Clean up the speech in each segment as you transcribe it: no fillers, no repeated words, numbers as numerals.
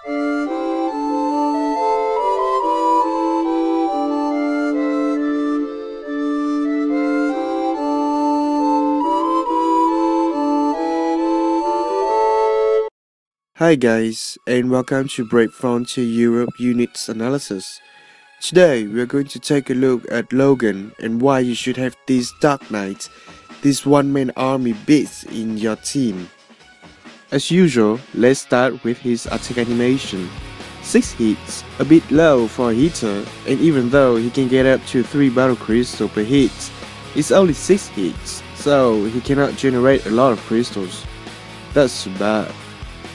Hi guys, and welcome to Brave Frontier Europe Units Analysis. Today we are going to take a look at Logan and why you should have this Dark Knight, this one-man army beast in your team. As usual, let's start with his attack animation. 6 hits, a bit low for a hitter, and even though he can get up to 3 battle crystals per hit, it's only 6 hits, so he cannot generate a lot of crystals. That's too bad.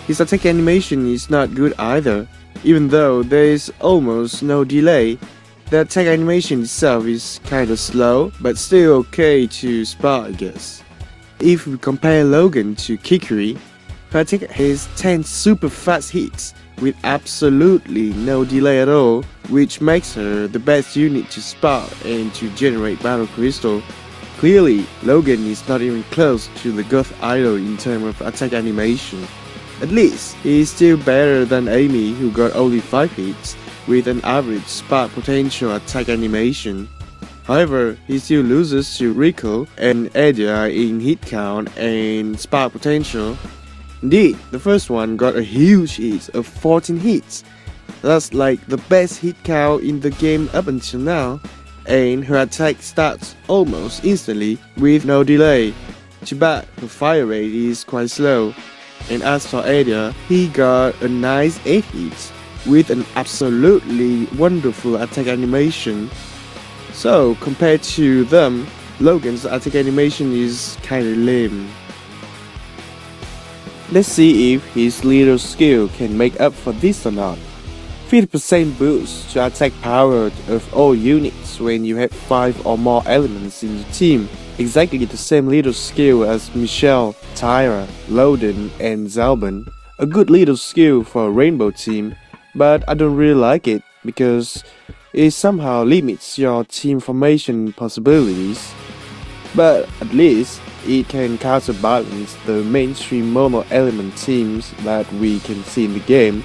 His attack animation is not good either. Even though there is almost no delay, the attack animation itself is kinda slow, but still okay to spot, I guess. If we compare Logan to Kikiri, her attack has 10 super fast hits with absolutely no delay at all, which makes her the best unit to spot and to generate battle crystal. Clearly, Logan is not even close to the goth idol in terms of attack animation. At least, he is still better than Amy, who got only 5 hits, with an average spark potential attack animation. However, he still loses to Rico and Adia in hit count and spark potential. Indeed, the first one got a huge hit of 14 hits. That's like the best hit count in the game up until now, and her attack starts almost instantly with no delay. Too bad her fire rate is quite slow. And as for Adia, he got a nice 8 hits with an absolutely wonderful attack animation. So compared to them, Logan's attack animation is kinda lame. Let's see if his little skill can make up for this or not. 50% boost to attack power of all units when you have 5 or more elements in your team. Exactly the same little skill as Michelle, Tyra, Logan, and Zalban. A good little skill for a rainbow team, but I don't really like it because it somehow limits your team formation possibilities. But at least it can counterbalance the mainstream mono element teams that we can see in the game.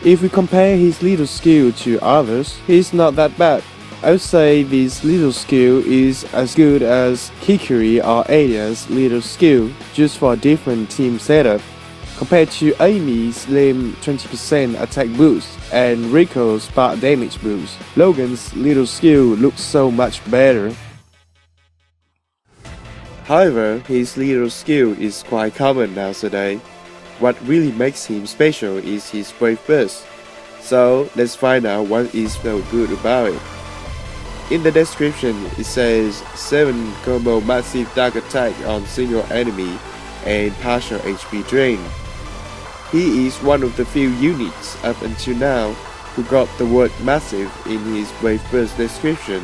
If we compare his little skill to others, he's not that bad. I would say this little skill is as good as Kikiri or Adia's little skill, just for a different team setup. Compared to Amy's lame 20% attack boost and Rico's spark damage boost, Logan's little skill looks so much better. However, his little skill is quite common nowadays. What really makes him special is his Brave Burst. So let's find out what is so good about it. In the description, it says 7 combo massive dark attack on single enemy and partial HP drain. He is one of the few units up until now who got the word massive in his Brave Burst description.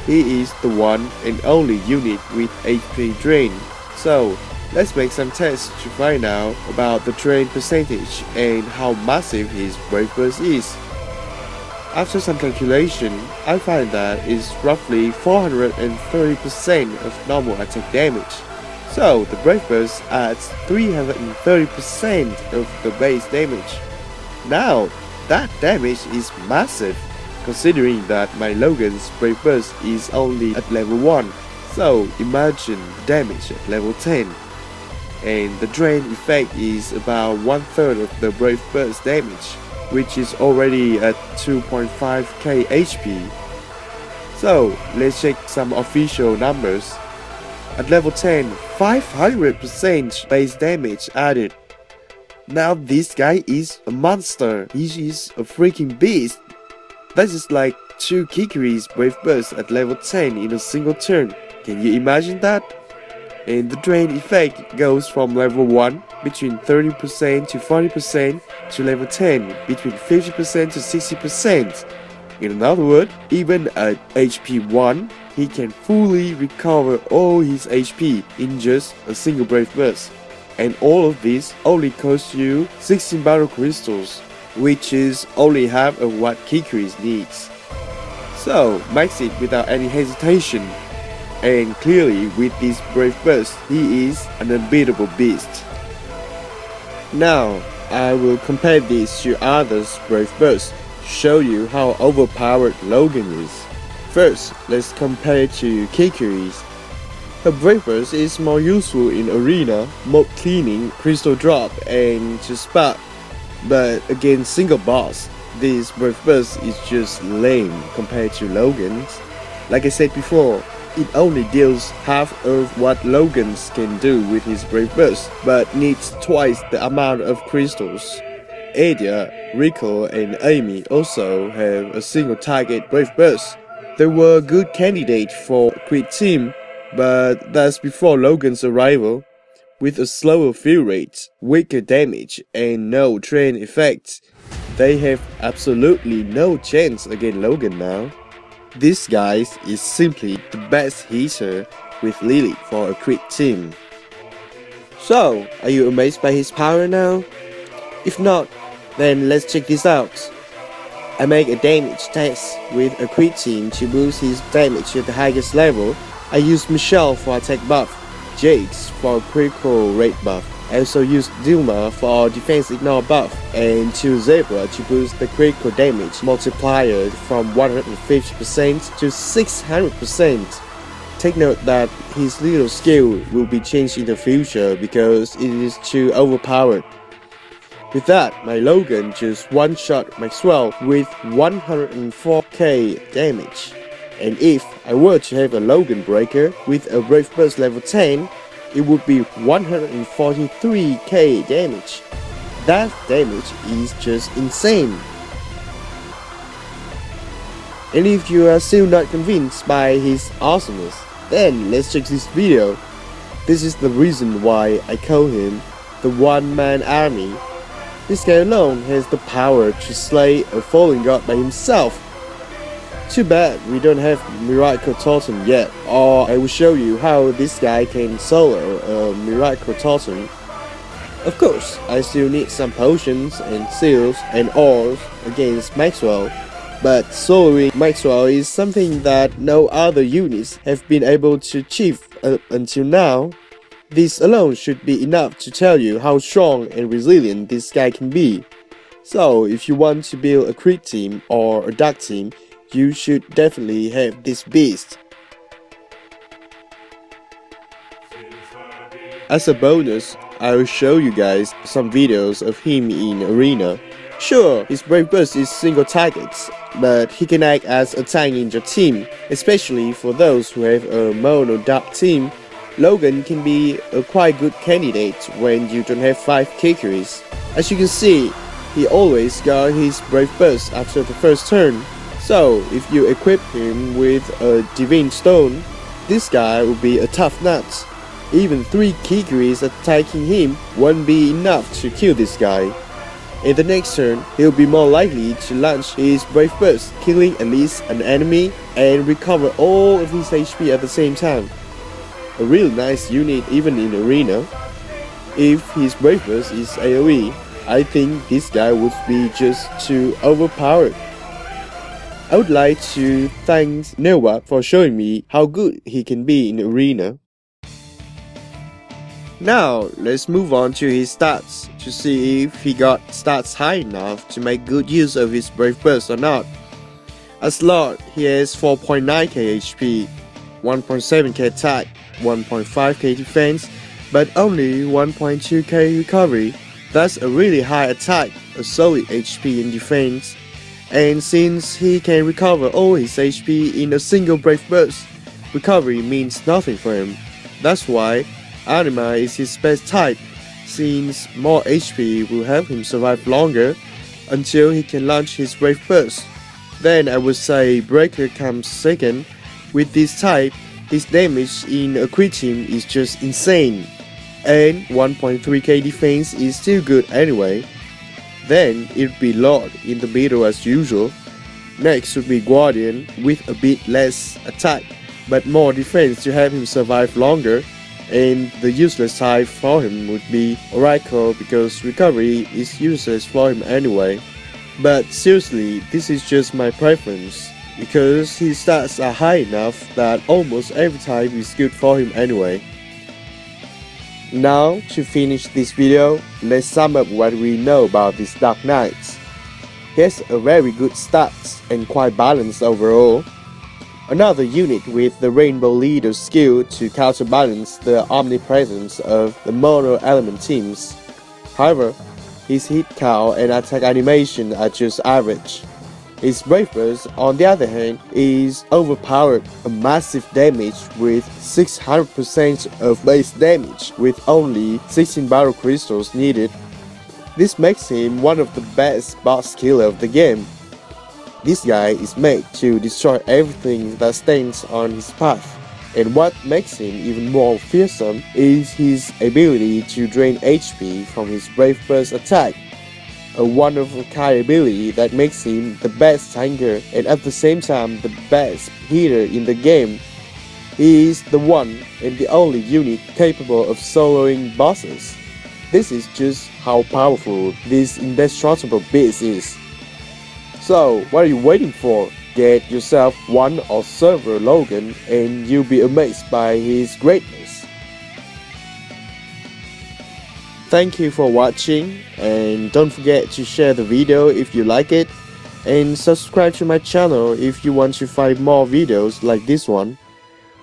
He is the one and only unit with HP drain. So let's make some tests to find out about the drain percentage and how massive his Brave Burst is. After some calculation, I find that it's roughly 430% of normal attack damage. So the Brave Burst adds 330% of the base damage. Now, that damage is massive, considering that my Logan's Brave Burst is only at level 1. So imagine the damage at level 10. And the drain effect is about 1/3 of the Brave Burst damage, which is already at 2.5k HP. So let's check some official numbers. At level 10, 500% base damage added. Now this guy is a monster. He is a freaking beast. That is like 2 Kikiri's Brave Burst at level 10 in a single turn. Can you imagine that? And the drain effect goes from level 1 between 30% to 40% to level 10 between 50% to 60%. In other words, even at HP 1, he can fully recover all his HP in just a single Brave Burst. And all of this only costs you 16 battle crystals, which is only half of what Kikiri needs. So max it without any hesitation. And clearly with this Brave Burst, he is an unbeatable beast. Now, I will compare this to others' Brave Birds to show you how overpowered Logan is. First, let's compare to Kikiri's. Her Brave Burst is more useful in arena, mob cleaning, crystal drop, and to spot. But against single boss, this Brave Burst is just lame compared to Logan's. Like I said before, it only deals half of what Logan's can do with his Brave Burst, but needs twice the amount of crystals. Adia, Rico, and Amy also have a single target Brave Burst. They were good candidates for a quick team, but that's before Logan's arrival. With a slower fill rate, weaker damage, and no train effect, they have absolutely no chance against Logan now. This guy is simply the best hitter with Lily for a quick team. So, are you amazed by his power now? If not, then let's check this out. I make a damage test with a quick team to boost his damage to the highest level. I use Michelle for attack buff, Jax for critical rate buff. I also use Dilma for defense ignore buff, and choose Zebra to boost the critical damage multiplier from 150% to 600%. Take note that his little skill will be changed in the future because it is too overpowered. With that, my Logan just one-shot Maxwell with 104k damage. And if I were to have a Logan breaker with a Brave Burst level 10, it would be 143k damage. That damage is just insane. And if you are still not convinced by his awesomeness, then let's check this video. This is the reason why I call him the one-man army. This guy alone has the power to slay a fallen god by himself. Too bad we don't have Miracle Totem yet, or I will show you how this guy can solo a Miracle Totem. Of course, I still need some potions and seals and ores against Maxwell, but soloing Maxwell is something that no other units have been able to achieve until now. This alone should be enough to tell you how strong and resilient this guy can be. So if you want to build a quick team or a dark team, you should definitely have this beast. As a bonus, I will show you guys some videos of him in arena. Sure, his Brave Burst is single targets, but he can act as a tank in your team, especially for those who have a mono dark team. Logan can be a quite good candidate when you don't have 5 Kikuris. As you can see, he always got his Brave Burst after the first turn. So if you equip him with a Divine Stone, this guy will be a tough nut. Even 3 Kikuris attacking him won't be enough to kill this guy. In the next turn, he'll be more likely to launch his Brave Burst, killing at least an enemy and recover all of his HP at the same time. A real nice unit even in arena. If his Brave Burst is AoE, I think this guy would be just too overpowered. I would like to thank Noah for showing me how good he can be in arena. Now, let's move on to his stats to see if he got stats high enough to make good use of his Brave Burst or not. As Lord, he has 4.9k HP, 1.7k attack, 1.5k defense, but only 1.2k recovery. That's a really high attack, a solid HP in defense. And since he can recover all his HP in a single Brave Burst, recovery means nothing for him. That's why Anima is his best type, since more HP will help him survive longer until he can launch his Brave Burst. Then I would say Breaker comes second. With this type, his damage in a quick team is just insane, and 1.3k defense is still good anyway. Then it would be Lord in the middle as usual. Next would be Guardian with a bit less attack but more defense to help him survive longer, and the useless type for him would be Oracle because recovery is useless for him anyway. But seriously, this is just my preference, because his stats are high enough that almost every type is good for him anyway. Now, to finish this video, let's sum up what we know about this Dark Knight. He has a very good stats and quite balanced overall. Another unit with the Rainbow Leader skill to counterbalance the omnipresence of the mono element teams. However, his hit count and attack animation are just average. His Brave Burst, on the other hand, is overpowered, a massive damage with 600% of base damage with only 16 Battle Crystals needed. This makes him one of the best boss killer of the game. This guy is made to destroy everything that stands on his path, and what makes him even more fearsome is his ability to drain HP from his Brave Burst attack. A one-of-a-kind ability that makes him the best tanker and at the same time the best healer in the game. He is the one and the only unit capable of soloing bosses. This is just how powerful this indestructible beast is. So, what are you waiting for? Get yourself one of server Logan and you'll be amazed by his greatness. Thank you for watching, and don't forget to share the video if you like it, and subscribe to my channel if you want to find more videos like this one.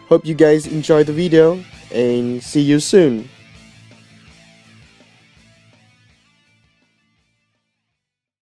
Hope you guys enjoyed the video, and see you soon.